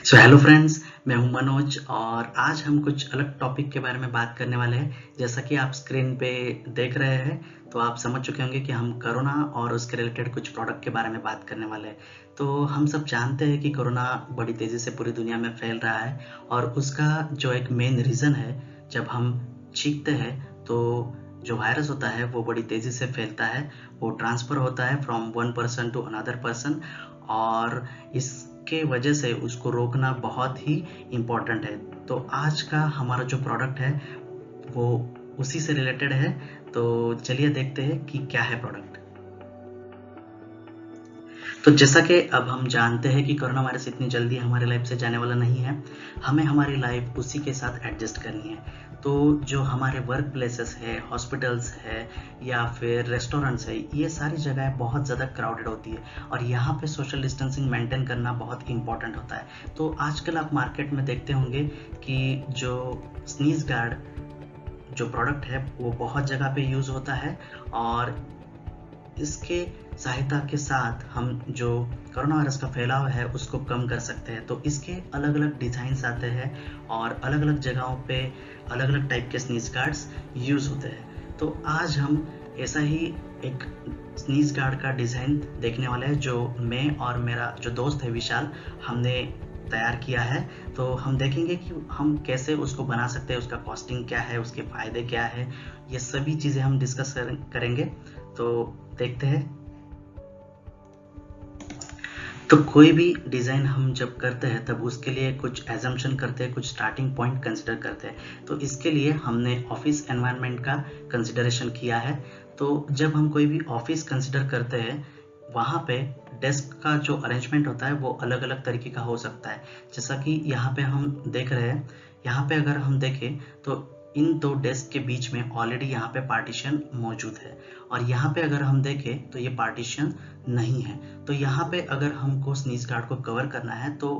So hello friends, मैं हूं मनोज और आज हम कुछ अलग टॉपिक के बारे में बात करने वाले हैं। जैसा कि आप स्क्रीन पे देख रहे हैं, तो आप समझ चुके होंगे कि हम कोरोना और उसके रिलेटेड कुछ प्रोडक्ट के बारे में बात करने वाले हैं। तो हम सब जानते हैं कि कोरोना बड़ी तेज़ी से पूरी दुनिया में फैल रहा है और उसका जो एक मेन रीज़न है, जब हम छींकते हैं तो जो वायरस होता है वो बड़ी तेज़ी से फैलता है। वो ट्रांसफ़र होता है from one person to another person और इसके वजह से उसको रोकना बहुत ही इम्पोर्टेंट है। तो आज का हमारा जो प्रोडक्ट है वो उसी से रिलेटेड है। तो चलिए देखते हैं कि क्या है प्रोडक्ट। तो जैसा कि अब हम जानते हैं कि कोरोना वायरस इतनी जल्दी हमारे लाइफ से जाने वाला नहीं है, हमें हमारी लाइफ उसी के साथ एडजस्ट करनी है। तो जो हमारे वर्क प्लेसेस है, हॉस्पिटल्स है या फिर रेस्टोरेंट्स है, ये सारी जगह बहुत ज़्यादा क्राउडेड होती है और यहाँ पे सोशल डिस्टेंसिंग मेंटेन करना बहुत इंपॉर्टेंट होता है। तो आजकल आप मार्केट में देखते होंगे कि जो स्नीज गार्ड जो प्रोडक्ट है वो बहुत जगह पे यूज़ होता है और इसके सहायता के साथ हम जो कोरोना वायरस का फैलाव है उसको कम कर सकते हैं। तो इसके अलग अलग डिज़ाइंस आते हैं और अलग अलग जगहों पे अलग अलग टाइप के स्नीज गार्ड्स यूज़ होते हैं। तो आज हम ऐसा ही एक स्नीज गार्ड का डिज़ाइन देखने वाले हैं जो मैं और मेरा जो दोस्त है विशाल, हमने तैयार किया है। तो हम देखेंगे कि हम कैसे उसको बना सकते हैं, उसका कॉस्टिंग क्या है, उसके फ़ायदे क्या है, ये सभी चीज़ें हम डिस्कस करेंगे। तो देखते हैं। तो कोई भी डिज़ाइन हम जब करते हैं तब उसके लिए कुछ एजम्पशन करते हैं, कुछ स्टार्टिंग पॉइंट कंसिडर करते हैं। तो इसके लिए हमने ऑफिस एनवायरनमेंट का कंसिडरेशन किया है। तो जब हम कोई भी ऑफिस कंसिडर करते हैं, वहाँ पे डेस्क का जो अरेंजमेंट होता है वो अलग अलग तरीके का हो सकता है। जैसा कि यहाँ पे हम देख रहे हैं, यहाँ पे अगर हम देखें तो इन दो डेस्क के बीच में ऑलरेडी यहाँ पे पार्टीशन मौजूद है और यहाँ पे अगर हम देखें तो ये पार्टीशन नहीं है। तो यहाँ पे अगर हमको स्नीज गार्ड को कवर करना है तो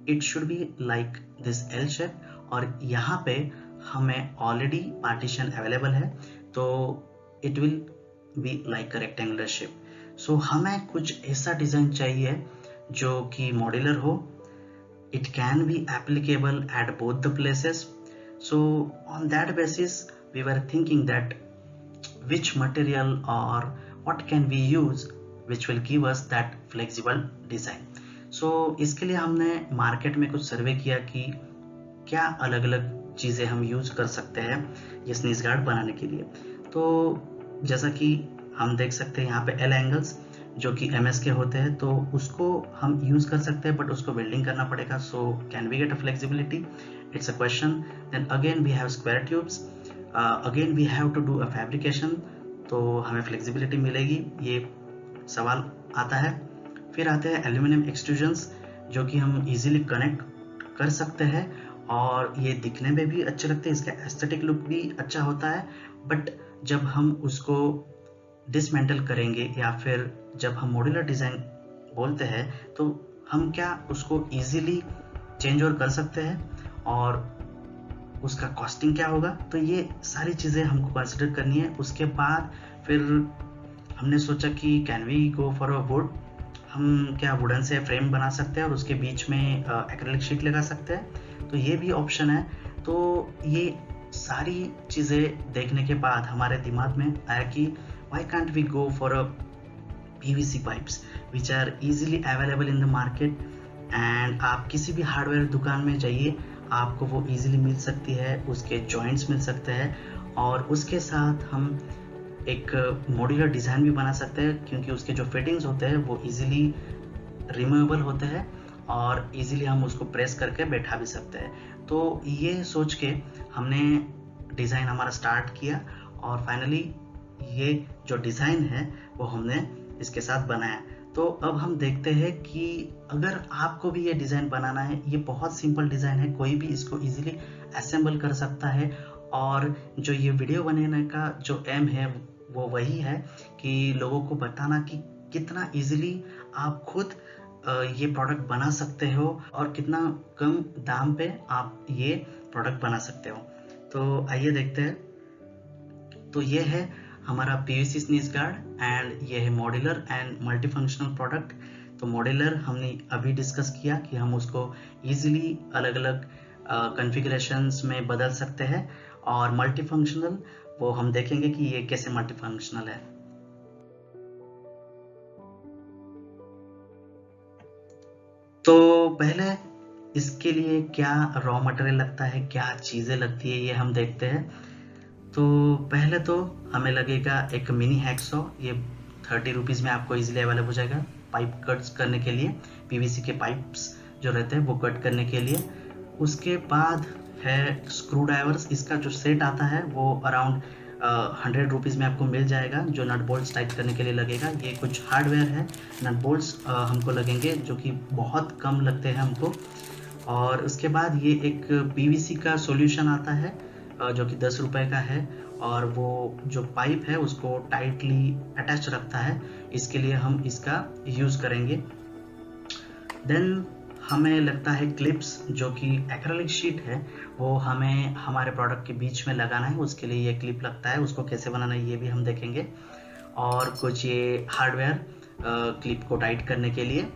it should be like this L shape और यहाँ पे हमें ऑलरेडी पार्टीशन अवेलेबल है, तो it will be like a rectangular shape. So हमें कुछ ऐसा डिज़ाइन चाहिए जो कि मॉड्यूलर हो। It can be applicable at both the places. So on that basis we were thinking that which material or what can we use which will give us that flexible design. So इसके लिए हमने market में कुछ सर्वे किया कि क्या अलग अलग चीज़ें हम यूज कर सकते हैं ये स्नीज गार्ड बनाने के लिए। तो जैसा कि हम देख सकते हैं यहाँ पे एल एंगल्स जो कि एमएस के होते हैं, तो उसको हम यूज कर सकते हैं बट उसको वेल्डिंग करना पड़ेगा। So can we get a flexibility, it's a question. Then again we have square tubes, again we have to do a fabrication, तो हमें फ्लेक्सिबिलिटी मिलेगी, ये सवाल आता है। फिर आते हैं एल्यूमिनियम एक्सट्रूजन्स जो कि हम इजीली कनेक्ट कर सकते हैं और ये दिखने में भी अच्छे लगते हैं, इसका एस्थेटिक लुक भी अच्छा होता है। बट जब हम उसको डिसमेंटल करेंगे या फिर जब हम मॉड्यूलर डिज़ाइन बोलते हैं तो हम क्या उसको इजीली चेंज ओवर कर सकते हैं और उसका कॉस्टिंग क्या होगा। तो ये सारी चीज़ें हमको कंसिडर करनी है। उसके बाद फिर हमने सोचा कि can we go for a wood, हम क्या वुडन से फ्रेम बना सकते हैं और उसके बीच में एक्रेलिक शीट लगा सकते हैं, तो ये भी ऑप्शन है। तो ये सारी चीज़ें देखने के बाद हमारे दिमाग में आया कि why can't we go for a PVC pipes which are easily available in the market, and आप किसी भी हार्डवेयर दुकान में जाइए, आपको वो इजीली मिल सकती है, उसके जॉइंट्स मिल सकते हैं और उसके साथ हम एक मॉड्यूलर डिज़ाइन भी बना सकते हैं क्योंकि उसके जो फिटिंग्स होते हैं वो इजीली रिमूवेबल होते हैं और इजीली हम उसको प्रेस करके बैठा भी सकते हैं। तो ये सोच के हमने डिज़ाइन हमारा स्टार्ट किया और फाइनली ये जो डिज़ाइन है वो हमने इसके साथ बनाया। तो अब हम देखते हैं कि अगर आपको भी ये डिज़ाइन बनाना है, ये बहुत सिंपल डिज़ाइन है, कोई भी इसको इजीली असेंबल कर सकता है। और जो ये वीडियो बनाने का जो एम है वो वही है कि लोगों को बताना कि कितना इजीली आप खुद ये प्रोडक्ट बना सकते हो और कितना कम दाम पे आप ये प्रोडक्ट बना सकते हो। तो आइए देखते हैं। तो ये है हमारा पीवीसी स्नीज गार्ड एंड ये है modular and multi functional product तो मॉड्यूलर हमने अभी डिस्कस किया कि हम उसको इजीली अलग अलग कॉन्फ़िगरेशंस में बदल सकते हैं, और मल्टीफंक्शनल वो हम देखेंगे कि ये कैसे मल्टीफंक्शनल है। तो पहले इसके लिए क्या रॉ मटेरियल लगता है, क्या चीज़ें लगती है, ये हम देखते हैं। तो पहले तो हमें लगेगा एक मिनी हैक्सॉ, ये 30 रुपीज़ में आपको इजीली अवेलेबल हो जाएगा पाइप कट्स करने के लिए, पीवीसी के पाइप्स जो रहते हैं वो कट करने के लिए। उसके बाद है स्क्रू ड्राइवर्स, इसका जो सेट आता है वो अराउंड 100 रुपीज़ में आपको मिल जाएगा, जो नट बोल्ट्स टाइट करने के लिए लगेगा। ये कुछ हार्डवेयर है, नट बोल्ट्स हमको लगेंगे जो कि बहुत कम लगते हैं हमको। और उसके बाद ये एक पीवीसी का सॉल्यूशन आता है जो कि 10 रुपए का है, और वो जो पाइप है उसको टाइटली अटैच रखता है, इसके लिए हम इसका यूज़ करेंगे। देन हमें लगता है क्लिप्स, जो कि एक्रेलिक शीट है वो हमें हमारे प्रोडक्ट के बीच में लगाना है, उसके लिए ये क्लिप लगता है, उसको कैसे बनाना है ये भी हम देखेंगे। और कुछ ये हार्डवेयर क्लिप को टाइट करने के लिए।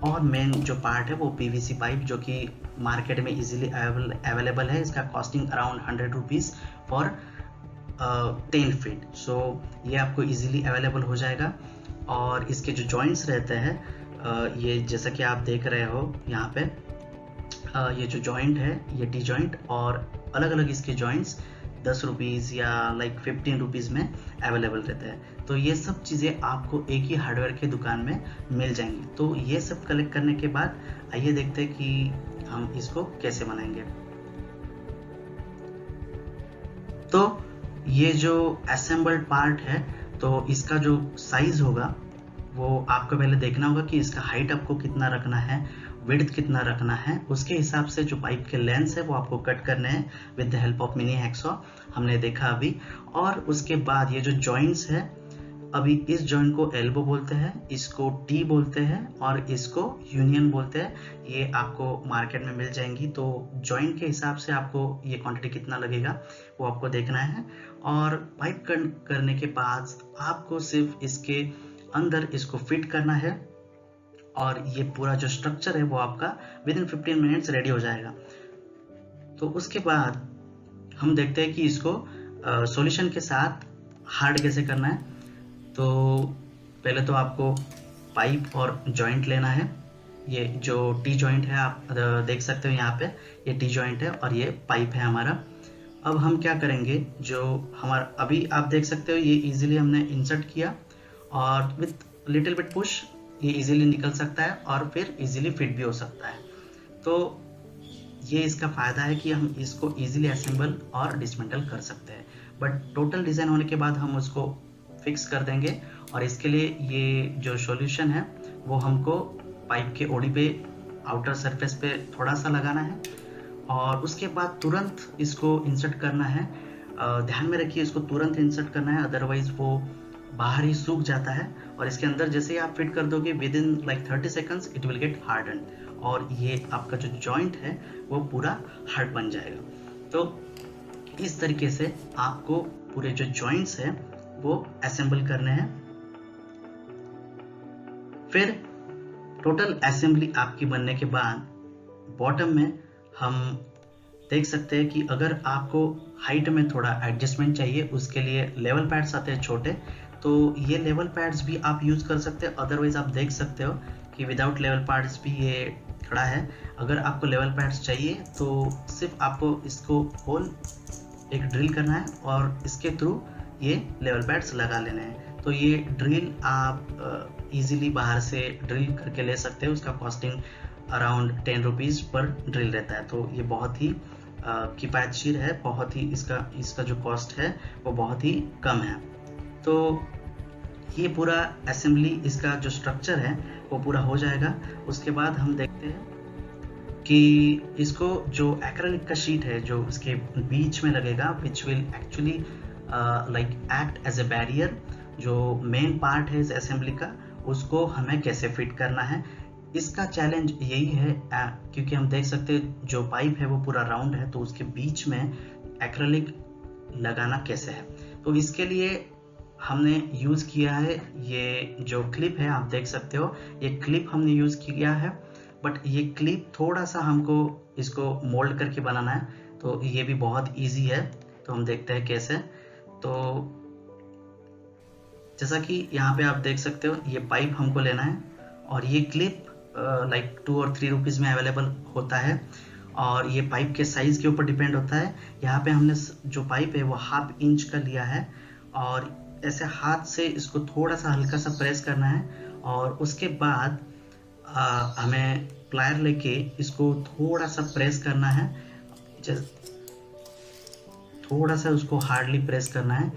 और मेन जो पार्ट है वो पीवीसी पाइप, जो कि मार्केट में इजीली अवेलेबल है। इसका costing around 100 rupees for 10 feet. So ये आपको इजीली अवेलेबल हो जाएगा। और इसके जो जॉइंट्स रहते हैं ये जैसा कि आप देख रहे हो यहाँ पे, ये जो जॉइंट है ये टी जॉइंट, और अलग अलग इसके जॉइंट्स 10 रुपीज़ या लाइक 15 रुपीज़ में अवेलेबल रहते हैं। तो ये सब चीज़ें आपको एक ही हार्डवेयर की दुकान में मिल जाएंगी। तो ये सब कलेक्ट करने के बाद आइए देखते हैं कि हम इसको कैसे बनाएंगे। तो ये जो असेंबल्ड पार्ट है, तो इसका जो साइज होगा वो आपको पहले देखना होगा कि इसका हाइट आपको कितना रखना है, विड्थ कितना रखना है। उसके हिसाब से जो पाइप के लेंथ है वो आपको कट करने हैं with the help of mini hacksaw, हमने देखा अभी। और उसके बाद ये जो जॉइंट्स है, अभी इस जॉइंट को एल्बो बोलते हैं, इसको टी बोलते हैं, और इसको यूनियन बोलते हैं। ये आपको मार्केट में मिल जाएंगी। तो जॉइंट के हिसाब से आपको ये क्वांटिटी कितना लगेगा वो आपको देखना है। और पाइप करने के बाद आपको सिर्फ इसके अंदर इसको फिट करना है, और ये पूरा जो स्ट्रक्चर है वो आपका विद इन 15 मिनट्स रेडी हो जाएगा। तो उसके बाद हम देखते हैं कि इसको सॉल्यूशन के साथ हार्ड कैसे करना है। तो पहले तो आपको पाइप और जॉइंट लेना है। ये जो टी जॉइंट है आप देख सकते हो यहाँ पे, ये टी जॉइंट है और ये पाइप है हमारा। अब हम क्या करेंगे, जो हमारा अभी आप देख सकते हो ये इजीली हमने इंसर्ट किया, और विथ लिटिल बिट पुश ये इजीली निकल सकता है और फिर इजीली फिट भी हो सकता है। तो ये इसका फ़ायदा है कि हम इसको इजीली असेंबल और डिसमेंटल कर सकते हैं। बट टोटल डिज़ाइन होने के बाद हम उसको फिक्स कर देंगे, और इसके लिए ये जो सॉल्यूशन है वो हमको पाइप के ओडी पे आउटर सरफेस पे थोड़ा सा लगाना है, और उसके बाद तुरंत इसको इंसर्ट करना है। ध्यान में रखिए इसको तुरंत इंसर्ट करना है, अदरवाइज वो बाहर ही सूख जाता है। और इसके अंदर जैसे ही आप फिट कर दोगे with in like 30 seconds it will get harden, और ये आपका जो जॉइंट है वो पूरा हार्ड बन जाएगा। तो इस तरीके से आपको पूरे जो जॉइंट्स है वो असेंबल करने हैं। फिर टोटल असेंबली आपकी बनने के बाद बॉटम में हम देख सकते हैं कि अगर आपको हाइट में थोड़ा एडजस्टमेंट चाहिए, उसके लिए लेवल पैड्स आते हैं छोटे, तो ये लेवल पैड्स भी आप यूज़ कर सकते हैं। अदरवाइज आप देख सकते हो कि विदाउट लेवल पैड्स भी ये खड़ा है। अगर आपको लेवल पैड्स चाहिए तो सिर्फ आपको इसको होल एक ड्रिल करना है और इसके थ्रू ये लेवल पैड्स लगा लेने हैं। तो ये ड्रिल आप इजीली बाहर से ड्रिल करके ले सकते हो। उसका कॉस्टिंग अराउंड 10 रुपीज़ पर ड्रिल रहता है। तो ये बहुत ही किफ़ायतशीर है, बहुत ही इसका जो कॉस्ट है वो बहुत ही कम है। तो ये पूरा असेंबली, इसका जो स्ट्रक्चर है वो पूरा हो जाएगा। उसके बाद हम देखते हैं कि इसको जो एक्रेलिक का शीट है जो इसके बीच में लगेगा, which will actually like act as a barrier, जो मेन पार्ट है इस असेंबली का, उसको हमें कैसे फिट करना है। इसका चैलेंज यही है क्योंकि हम देख सकते हैं जो पाइप है वो पूरा राउंड है, तो उसके बीच में एक्रेलिक लगाना कैसे है। तो इसके लिए हमने यूज़ किया है ये जो क्लिप है, आप देख सकते हो ये क्लिप हमने यूज़ किया है, बट ये क्लिप थोड़ा सा हमको इसको मोल्ड करके बनाना है, तो ये भी बहुत इजी है। तो हम देखते हैं कैसे। तो जैसा कि यहाँ पे आप देख सकते हो ये पाइप हमको लेना है, और ये क्लिप लाइक 2 और 3 रुपीज़ में अवेलेबल होता है, और ये पाइप के साइज़ के ऊपर डिपेंड होता है। यहाँ पे हमने जो पाइप है वो 1/2 इंच का लिया है, और ऐसे हाथ से इसको थोड़ा सा हल्का सा प्रेस करना है, और उसके बाद हमें प्लायर लेके इसको थोड़ा सा प्रेस करना है, थोड़ा सा उसको हार्डली प्रेस करना है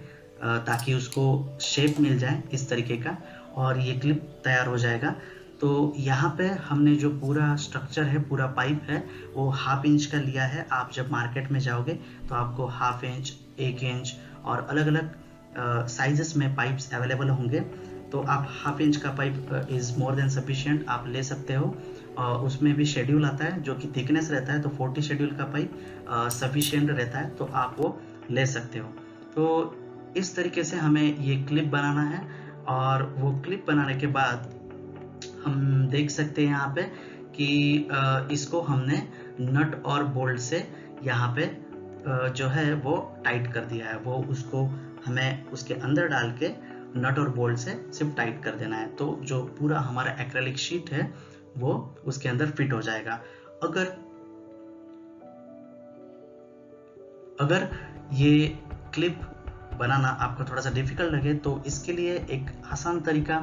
ताकि उसको शेप मिल जाए इस तरीके का, और ये क्लिप तैयार हो जाएगा। तो यहाँ पे हमने जो पूरा स्ट्रक्चर है, पूरा पाइप है, वो 1/2 इंच का लिया है। आप जब मार्केट में जाओगे तो आपको 1/2 इंच, 1 इंच और अलग अलग साइजेस में पाइप्स अवेलेबल होंगे। तो आप 1/2 इंच का pipe is more than sufficient, आप ले सकते हो। उसमें भी शेड्यूल आता है जो कि थिकनेस रहता है, तो 40 शेड्यूल का पाइप सफिशिएंट रहता है, तो आप वो ले सकते हो। तो इस तरीके से हमें ये क्लिप बनाना है, और वो क्लिप बनाने के बाद हम देख सकते हैं यहाँ पे कि इसको हमने नट और बोल्ट से यहाँ पे जो है वो टाइट कर दिया है। वो उसको हमें उसके अंदर डाल के नट और बोल्ट से सिर्फ टाइट कर देना है, तो जो पूरा हमारा एक्रेलिक शीट है वो उसके अंदर फिट हो जाएगा। अगर ये क्लिप बनाना आपको थोड़ा सा डिफिकल्ट लगे तो इसके लिए एक आसान तरीका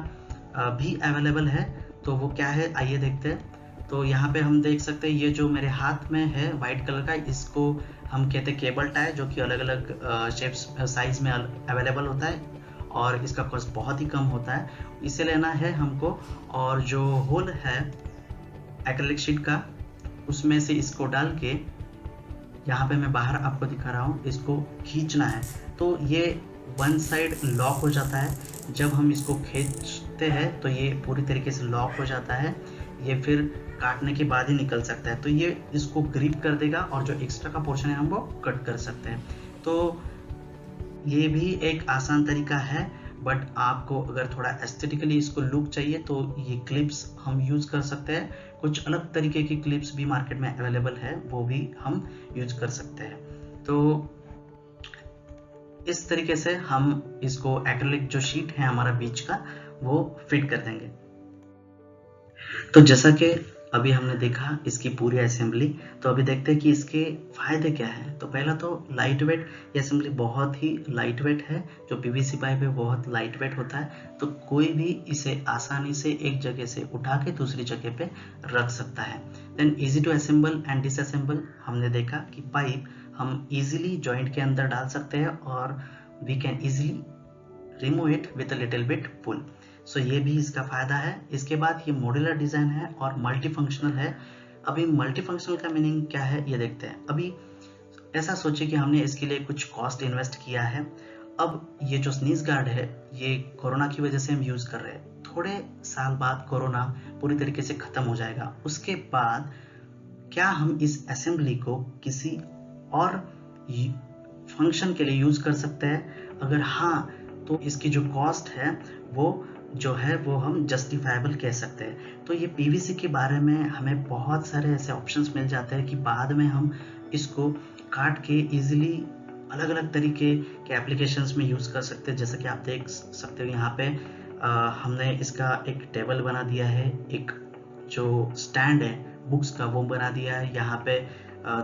भी अवेलेबल है। तो वो क्या है, आइए देखते हैं। तो यहाँ पे हम देख सकते हैं ये जो मेरे हाथ में है वाइट कलर का, इसको हम कहते हैं केबल टाई, जो कि अलग अलग शेप्स साइज में अवेलेबल होता है, और इसका कॉस्ट बहुत ही कम होता है। इसे लेना है हमको, और जो होल है एक्रेलिक शीट का उसमें से इसको डाल के, यहाँ पे मैं बाहर आपको दिखा रहा हूँ, इसको खींचना है। तो ये वन साइड लॉक हो जाता है। जब हम इसको खींचते हैं तो ये पूरी तरीके से लॉक हो जाता है, ये फिर काटने के बाद ही निकल सकता है। तो ये इसको ग्रिप कर देगा, और जो एक्स्ट्रा का पोर्शन है हम वो कट कर सकते हैं। तो ये भी एक आसान तरीका है, बट आपको अगर थोड़ा एस्थेटिकली इसको लुक चाहिए तो ये क्लिप्स हम यूज़ कर सकते हैं। कुछ अलग तरीके की क्लिप्स भी मार्केट में अवेलेबल है, वो भी हम यूज कर सकते हैं। तो इस तरीके से हम इसको एक्रेलिक जो शीट है हमारा बीच का, वो फिट कर देंगे। तो जैसा कि अभी हमने देखा इसकी पूरी असेंबली, तो अभी देखते हैं कि इसके फायदे क्या हैं। तो पहला तो लाइट वेट, ये असेंबली बहुत ही लाइट वेट है। जो पीवीसी पाइप है बहुत लाइट वेट होता है, तो कोई भी इसे आसानी से एक जगह से उठा के दूसरी जगह पे रख सकता है। Then easy to assemble and disassemble, हमने देखा कि पाइप हम इजीली जॉइंट के अंदर डाल सकते हैं, और we can easily remove it with a little bit pull. So ये भी इसका फायदा है। इसके बाद ये मॉड्यूलर डिजाइन है और मल्टी फंक्शनल है। अभी मल्टी फंक्शनल का मीनिंग क्या है ये देखते हैं। अभी ऐसा सोचिए कि हमने इसके लिए कुछ कॉस्ट इन्वेस्ट किया है। अब ये जो स्नीज गार्ड है ये कोरोना की वजह से हम यूज कर रहे हैं। थोड़े साल बाद कोरोना पूरी तरीके से खत्म हो जाएगा, उसके बाद क्या हम इस असेंबली को किसी और फंक्शन के लिए यूज कर सकते हैं? अगर हाँ, तो इसकी जो कॉस्ट है वो जो है वो हम जस्टिफाइबल कह सकते हैं। तो ये पीवीसी के बारे में हमें बहुत सारे ऐसे ऑप्शंस मिल जाते हैं कि बाद में हम इसको काट के इजीली अलग अलग तरीके के एप्लीकेशंस में यूज़ कर सकते हैं। जैसा कि आप देख सकते हो यहाँ पे हमने इसका एक टेबल बना दिया है, एक जो स्टैंड है बुक्स का वो बना दिया है। यहाँ पे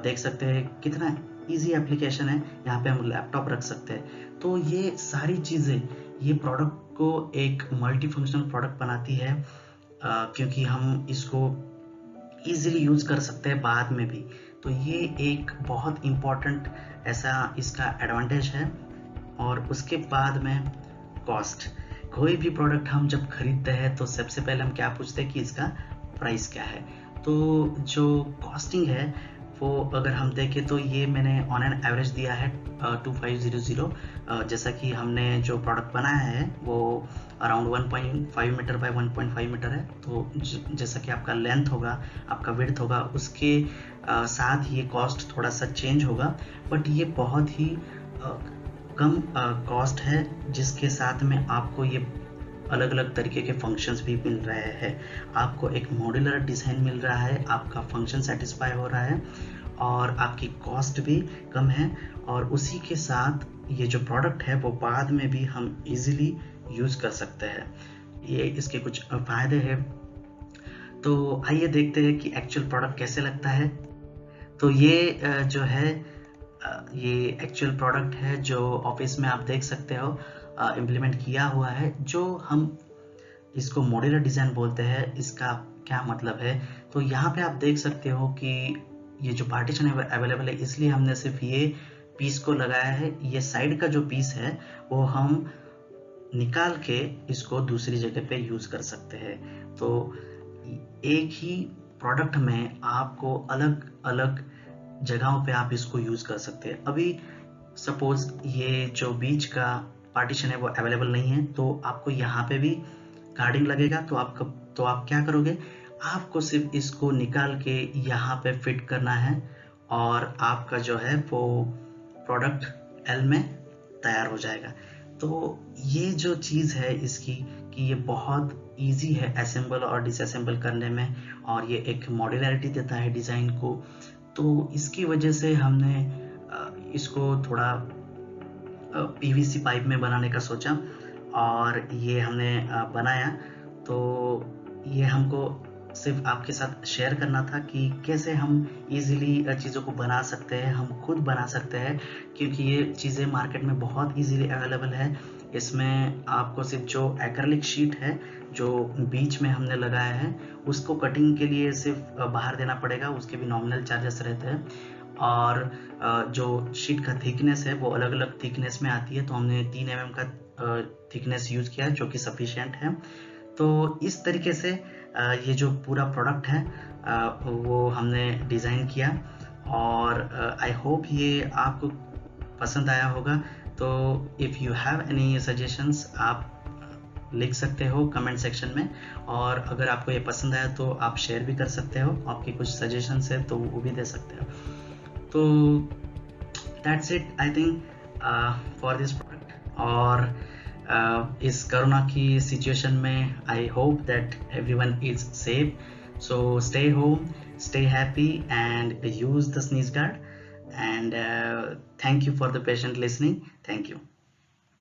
देख सकते हैं कितना इजी एप्लीकेशन है, यहाँ पे हम लैपटॉप रख सकते हैं। तो ये सारी चीज़ें ये प्रोडक्ट को एक मल्टी फंक्शनल प्रोडक्ट बनाती है, क्योंकि हम इसको इजीली यूज कर सकते हैं बाद में भी। तो ये एक बहुत इम्पोर्टेंट ऐसा इसका एडवांटेज है। और उसके बाद में कॉस्ट, कोई भी प्रोडक्ट हम जब खरीदते हैं तो सबसे पहले हम क्या पूछते हैं कि इसका प्राइस क्या है। तो जो कॉस्टिंग है वो अगर हम देखें तो ये मैंने ऑन एन एवरेज दिया है 2500। जैसा कि हमने जो प्रोडक्ट बनाया है वो अराउंड 1.5 मीटर बाय 1.5 मीटर है। तो जैसा कि आपका लेंथ होगा, आपका विड्थ होगा, उसके साथ ये कॉस्ट थोड़ा सा चेंज होगा, बट ये बहुत ही कम कॉस्ट है, जिसके साथ में आपको ये अलग अलग तरीके के फंक्शंस भी मिल रहे हैं। आपको एक मॉड्यूलर डिज़ाइन मिल रहा है, आपका फंक्शन सेटिस्फाई हो रहा है और आपकी कॉस्ट भी कम है, और उसी के साथ ये जो प्रोडक्ट है वो बाद में भी हम इजीली यूज़ कर सकते हैं। ये इसके कुछ फ़ायदे हैं। तो आइए देखते हैं कि एक्चुअल प्रोडक्ट कैसे लगता है। तो ये जो है ये एक्चुअल प्रोडक्ट है जो ऑफिस में आप देख सकते हो इम्प्लीमेंट किया हुआ है। जो हम इसको मॉड्यूलर डिज़ाइन बोलते हैं, इसका क्या मतलब है, तो यहाँ पे आप देख सकते हो कि ये जो पार्टीशन अवेलेबल है, इसलिए हमने सिर्फ ये पीस को लगाया है। ये साइड का जो पीस है वो हम निकाल के इसको दूसरी जगह पे यूज़ कर सकते हैं। तो एक ही प्रोडक्ट में आपको अलग अलग जगहों पे आप इसको यूज़ कर सकते हैं। अभी सपोज ये जो बीच का पार्टीशन है वो अवेलेबल नहीं है, तो आपको यहाँ पे भी गार्डिंग लगेगा। तो आप क्या करोगे, आपको सिर्फ इसको निकाल के यहाँ पे फिट करना है और आपका जो है वो प्रोडक्ट एल में तैयार हो जाएगा। तो ये जो चीज़ है इसकी कि ये बहुत इजी है असेंबल और डिसअसेंबल करने में, और ये एक मॉड्यूलरिटी देता है डिज़ाइन को। तो इसकी वजह से हमने इसको थोड़ा पीवीसी पाइप में बनाने का सोचा और ये हमने बनाया। तो ये हमको सिर्फ आपके साथ शेयर करना था कि कैसे हम इजीली चीज़ों को बना सकते हैं, हम खुद बना सकते हैं, क्योंकि ये चीज़ें मार्केट में बहुत इजीली अवेलेबल है। इसमें आपको सिर्फ जो एक्रिलिक शीट है जो बीच में हमने लगाया है उसको कटिंग के लिए सिर्फ बाहर देना पड़ेगा, उसके भी नॉमिनल चार्जेस रहते हैं। और जो शीट का थिकनेस है वो अलग अलग थिकनेस में आती है, तो हमने 3 mm का थिकनेस यूज़ किया है जो कि सफिशिएंट है। तो इस तरीके से ये जो पूरा प्रोडक्ट है वो हमने डिज़ाइन किया, और आई होप ये आपको पसंद आया होगा। तो if you have any suggestions आप लिख सकते हो कमेंट सेक्शन में, और अगर आपको ये पसंद आया तो आप शेयर भी कर सकते हो। आपकी कुछ सजेशंस है तो वो भी दे सकते हो। तो that's it I think for this product. और इस कोरोना की सिचुएशन में I hope that everyone is safe, so stay home, stay happy and use the sneeze guard, and thank you for the patient listening. Thank you.